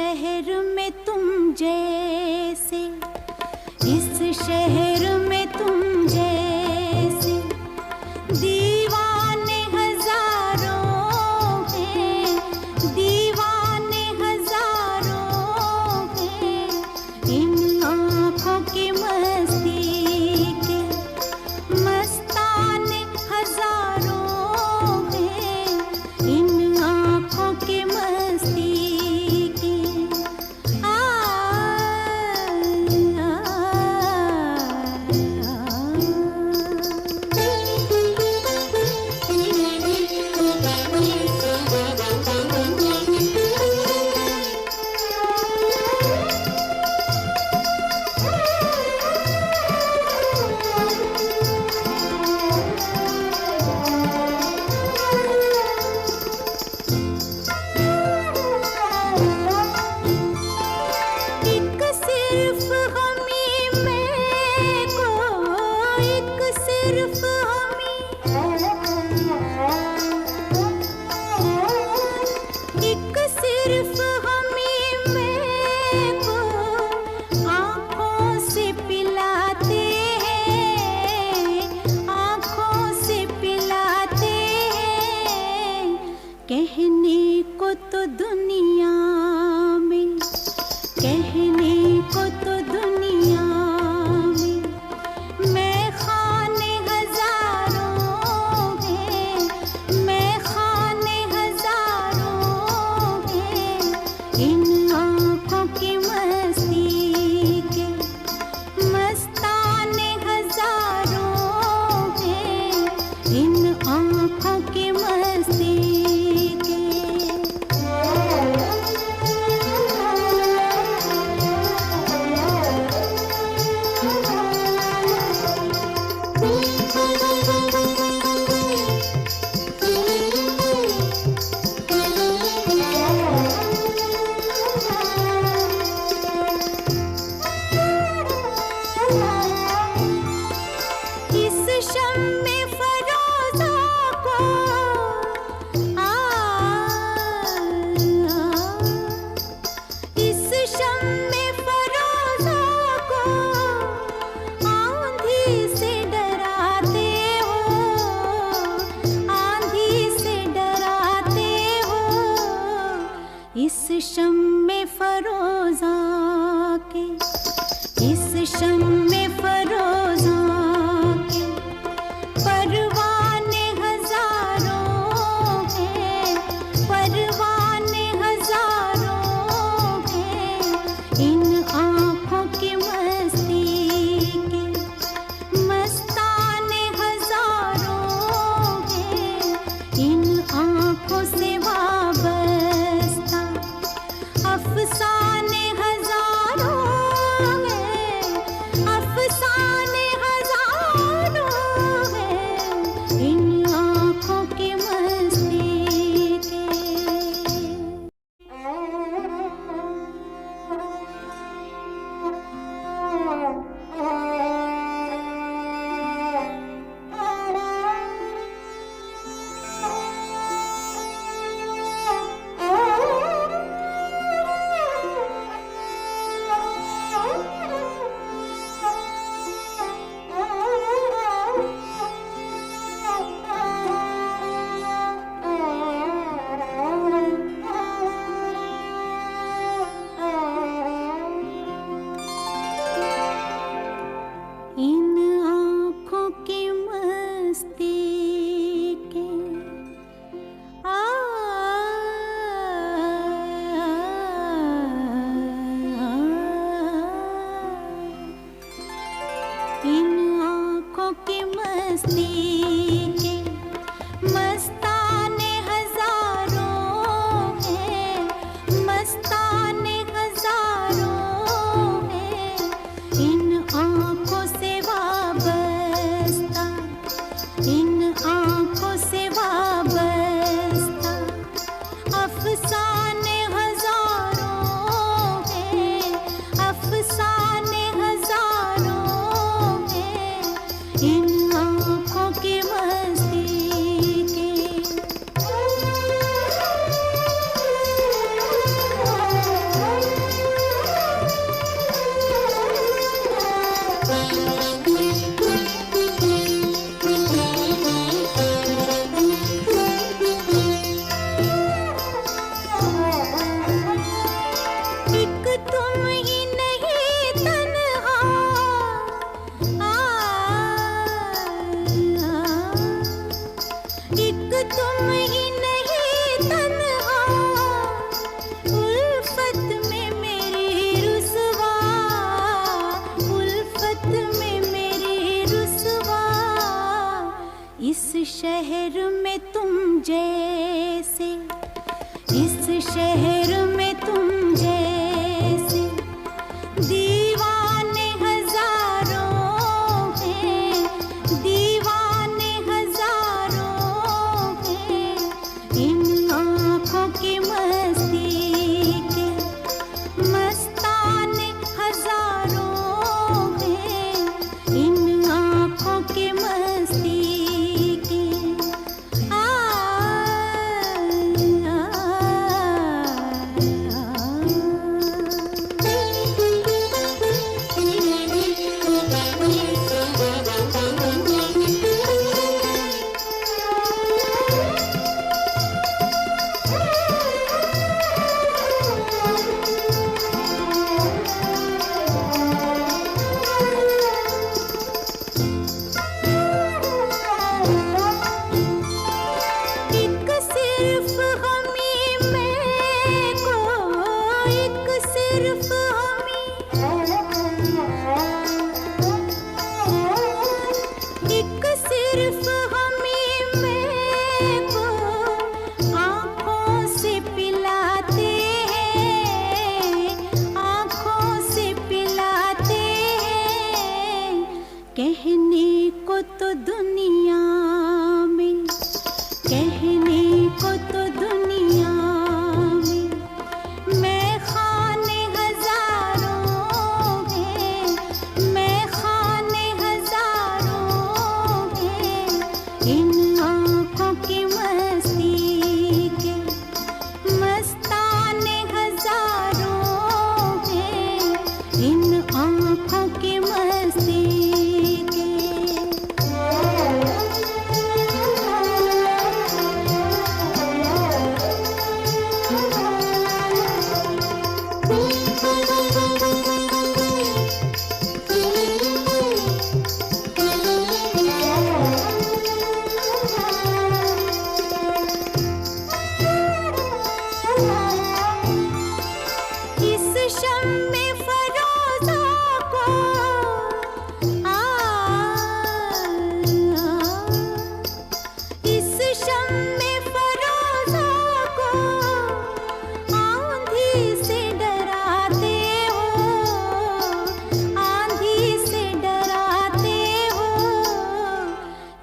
शहर में तुम जैसे, इस शहर में तुम जैसे दीवाने हजारों हैं, दीवाने हजारों हैं। इन आँखों की मस्ती के मस्ताने हजारों हैं, इन आँखों की मस्ती के। कहने को तो दुनिया में, कहने को तो दुनिया में मैं खाने हजारों हैं, मैं खाने हजारों हैं। इन आँखों की मस्ती के मस्ताने हजारों हैं, इन आँखों की मस्ती के। एक तुम ही नहीं तन्हा, उल्फत में मेरी रुसवा, उल्फत में मेरी रुसवा। इस शहर में तुम जैसे, इस शहर में तुम जैसे दीवाने हजारों हैं, दीवाने हजारों हैं। इन आँखों की मस्ती के मस्ताने हजारों हैं, इन आँखों की मस्ती के। कहने को तो दुनिया में, कहने को तो दुनिया में मैं खाने हजारों हैं, मैं खाने हजारों हैं। इन आँखों की मस्ती के मस्ताने हजारों हैं, इन आँखों की मस्ती।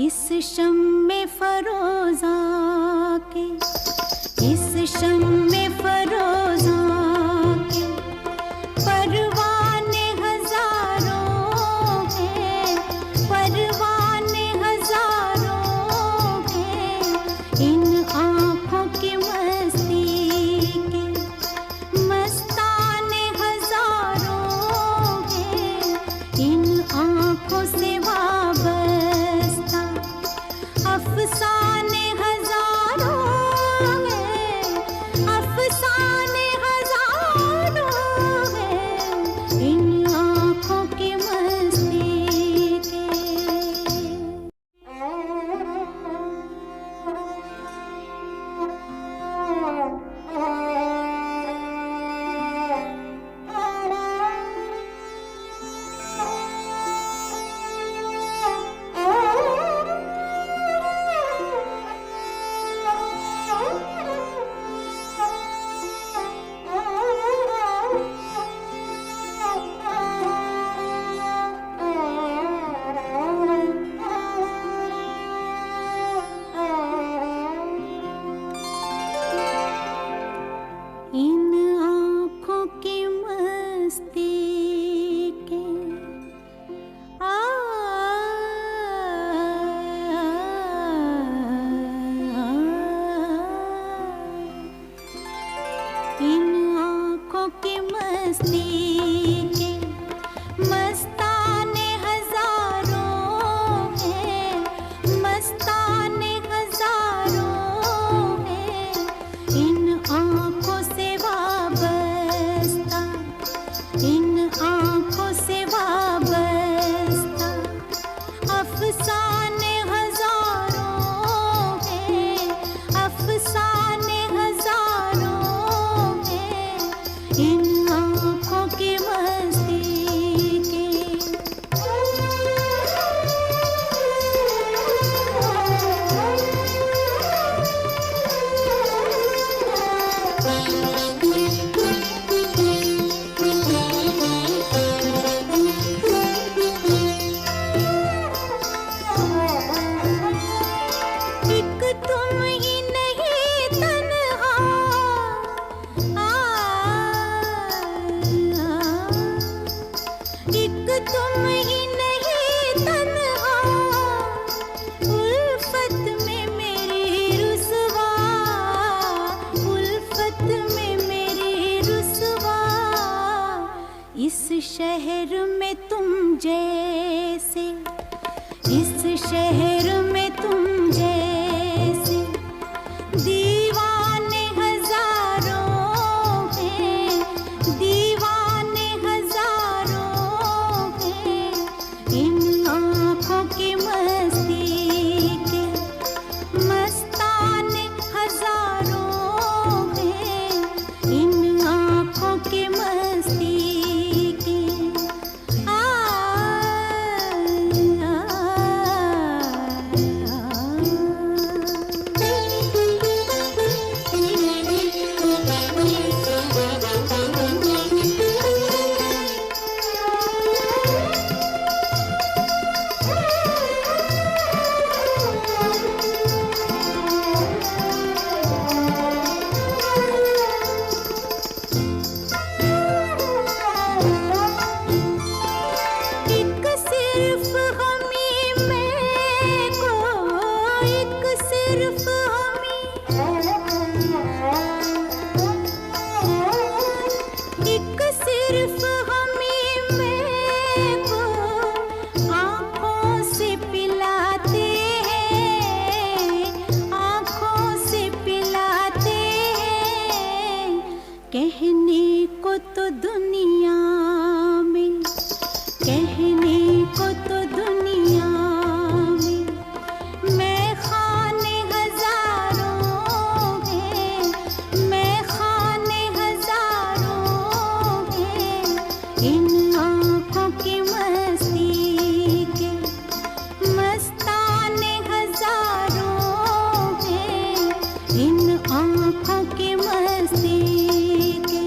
इस शम्मे फरोज़ा के, इस शम्मे फरोज़ा के परवाने हजारों हैं, परवाने हजारों हैं। इन आँखों की मस्ती के मस्ताने हजारों हैं, इन आँखों से वाबस्ता अफसाने हजारों हैं, तुम ही नहीं तन्हा, एक तुम ही नहीं तन्हा, उल्फत में मेरी रुसवा, उल्फत में मेरी रुसवा। इस शहर में तुम जैसे, इस शहर में तुम जैसे दीवाने हजारों हैं, दीवाने हजारों हैं। इन आँखों की मस्ती के मस्ताने हजारों हैं, इन आँखों की मस्ती के। एक सिर्फ हमी में को, एक सिर्फ हमी, एक सिर्फ हमी में को आँखों से पिलाते हैं, आँखों से पिलाते हैं। कहने को तो दुनिया में, कहने को तो दुनिया में मैं खाने हजारों हैं, मैं खाने हजारों हैं। इन आँखों की मस्ती के मस्ताने हजारों हैं, इन आँखों की मस्ती के।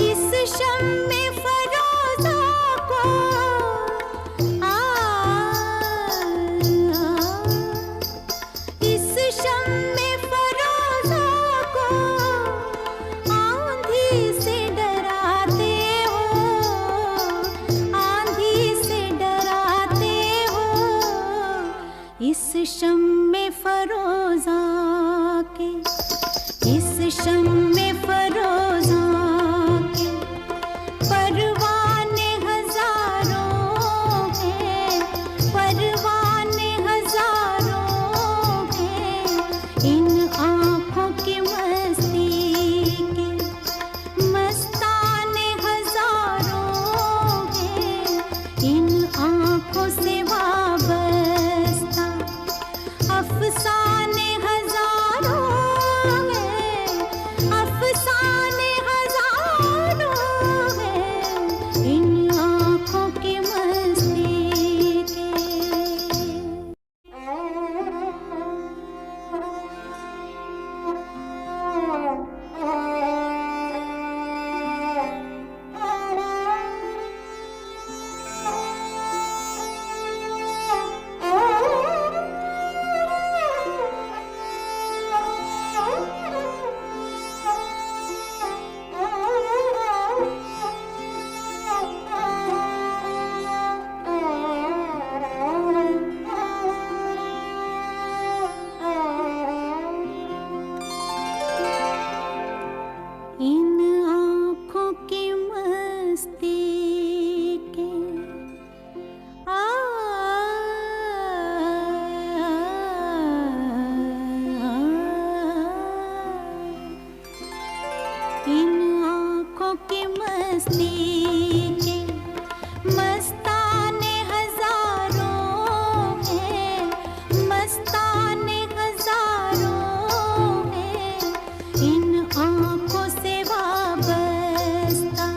इस शम्मे फरोज़ा को इस शम्मे फरोज़ा को आंधी से डराते हो, आंधी से डराते हो। इस शम्मे फरोज़ा के, इस शम्मे फरोज़ा के परवाने हजारों हैं, परवाने हजारों हैं। इन आँखों की मस्ती के मस्ताने हजारों हैं, इन आँखों से वाबस्ता अफसाने हजारों हैं, अफसाने हजारों हैं। इन आँखों की मस्ती के। इन आँखों की मस्ती के इन आँखों की मस्ती के मस्ताने हजारों हैं, मस्ताने हजारों हैं। इन आँखों से वाबस्ता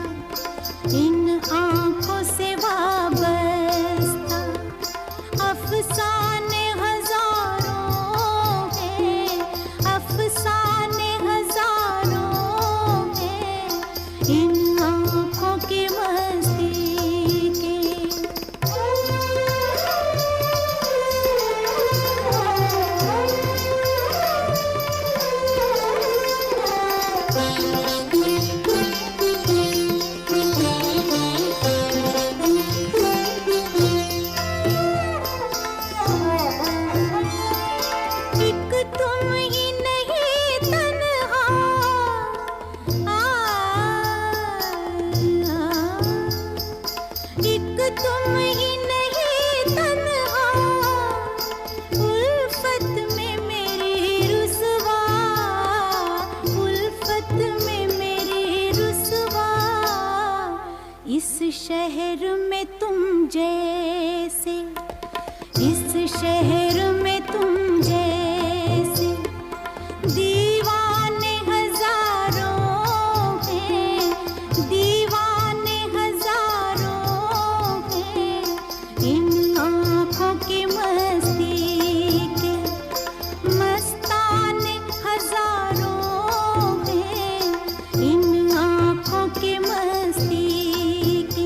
इस शहर में तुम जैसे, इस शहर में तुम जैसे दीवाने हजारों हैं, दीवाने हजारों हैं। इन आँखों की मस्ती के मस्ताने हजारों हैं, इन आँखों की मस्ती की।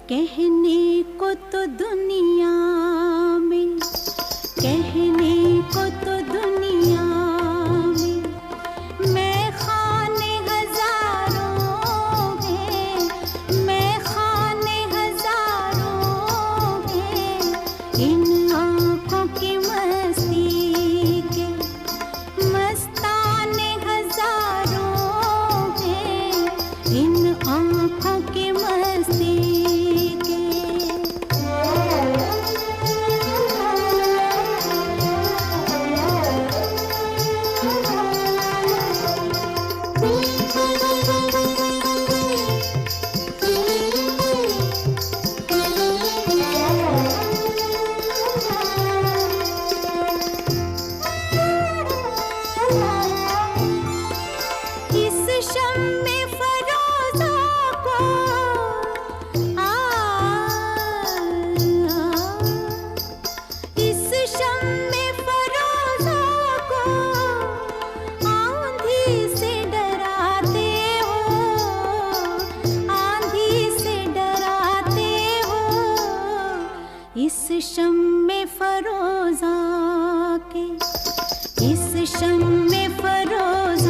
कहने को तो दुनिया में, कहने को तो दुनिया में मैं खाने हजारों हैं, मैं खाने हजारों हैं। इन आँखों की मस्ती के मस्ताने हजारों हैं, इन आँखों की मस्ती। इस शम्मे फरोज़ा के, इस शम्मे फरोज़ा